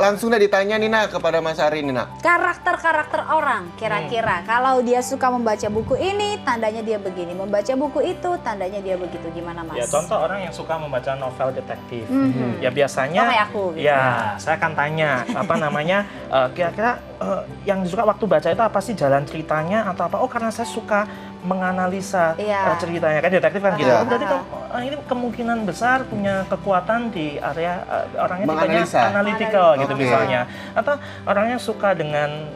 Langsung dah ditanya Nina kepada Mas Ari Nina. Karakter-karakter orang kira-kira kalau dia suka membaca buku ini tandanya dia begini, membaca buku itu tandanya dia begitu, gimana Mas? Ya contoh orang yang suka membaca novel detektif. Ya biasanya kayak aku gitu. ya saya akan tanya apa namanya kira-kira yang suka waktu baca itu apa sih, jalan ceritanya atau apa? Oh karena saya suka menganalisa ceritanya, kan detektif kan gitu. Berarti ini kemungkinan besar punya kekuatan di area orangnya tipenya analytical gitu misalnya. Atau orangnya suka dengan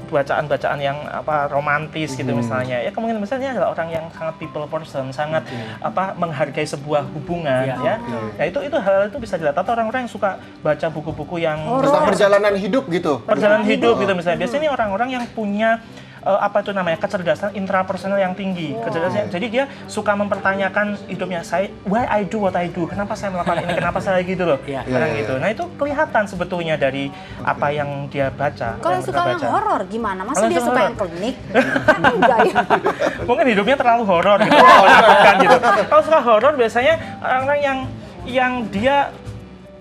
bacaan-bacaan yang apa romantis gitu misalnya. Ya kemungkinan besarnya adalah orang yang sangat people person, sangat apa menghargai sebuah hubungan ya. Nah itu hal itu bisa dilihat. Atau orang-orang yang suka baca buku-buku yang tentang perjalanan hidup gitu. Perjalanan hidup gitu misalnya. Biasanya ini orang-orang yang punya apa itu namanya kecerdasan intrapersonal yang tinggi. Kecerdasan. Jadi dia suka mempertanyakan hidupnya, saya why I do what I do, kenapa saya melakukan ini, kenapa saya gitu loh. Gitu. Nah itu kelihatan sebetulnya dari apa yang dia baca. Kalau suka yang horor gimana? Masa dia suka yang klinik? Enggak ya. Mungkin hidupnya terlalu horor gitu. Gitu. Kalau suka horor biasanya orang yang dia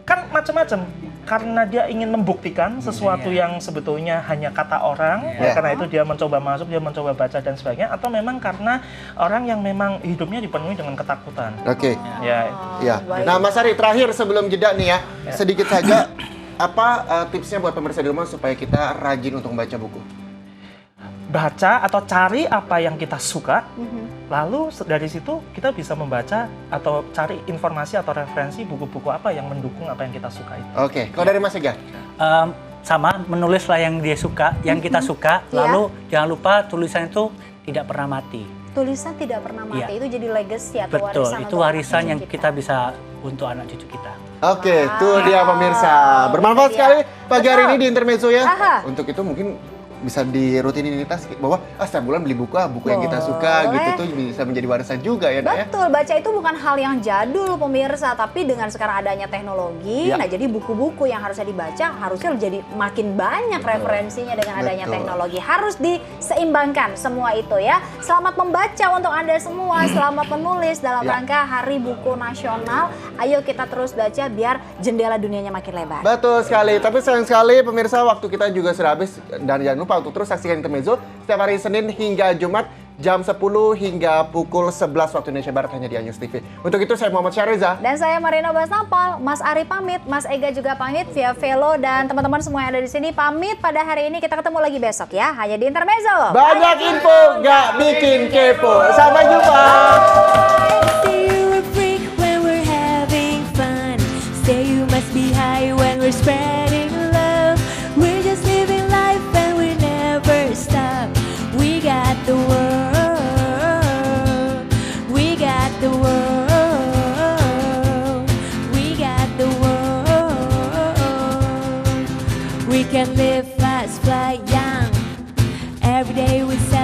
kan macam-macam. Karena dia ingin membuktikan sesuatu yang sebetulnya hanya kata orang, karena itu dia mencoba masuk, dia mencoba baca dan sebagainya, atau memang karena orang yang memang hidupnya dipenuhi dengan ketakutan. Oke. Ya. Nah, Mas Ari terakhir sebelum jeda nih ya, sedikit saja apa tipsnya buat pemirsa di rumah supaya kita rajin untuk membaca buku? Baca atau cari apa yang kita suka, lalu dari situ kita bisa membaca atau cari informasi atau referensi buku-buku apa yang mendukung apa yang kita suka itu. Oke, kalau dari Mas Ega? Sama, menulislah yang dia suka, yang kita suka, lalu jangan lupa tulisan itu tidak pernah mati. Tulisan tidak pernah mati, itu jadi legacy atau warisan. Betul, itu warisan yang kita bisa untuk anak cucu kita. Oke, itu dia pemirsa. Bermanfaat sekali pagi hari ini di Intermezzo ya. Untuk itu mungkin bisa di rutinitas bahwa setiap bulan beli buku yang kita suka gitu tuh bisa menjadi warisan juga ya Nak, betul, baca itu bukan hal yang jadul pemirsa, tapi dengan sekarang adanya teknologi, nah jadi buku-buku yang harusnya dibaca harusnya jadi makin banyak referensinya dengan adanya teknologi. Harus diseimbangkan semua itu ya. Selamat membaca untuk Anda semua, selamat menulis dalam rangka Hari Buku Nasional. Ayo kita terus baca biar jendela dunianya makin lebar. Betul sekali, tapi sayang sekali pemirsa waktu kita juga sudah habis, dan jangan lupa untuk terus saksikan Intermezzo setiap hari Senin hingga Jumat jam 10 hingga pukul 11 waktu Indonesia Barat hanya di Anyus TV. Untuk itu saya Muhammad Syahriza. Dan saya Marina Basnampal, Mas Ari pamit, Mas Ega juga pamit, via Velo dan teman-teman semua yang ada di sini pamit pada hari ini. Kita ketemu lagi besok ya, hanya di Intermezzo. Banyak info, nggak bikin kepo. Sampai jumpa. We can live fast, fly young. Every day we celebrate.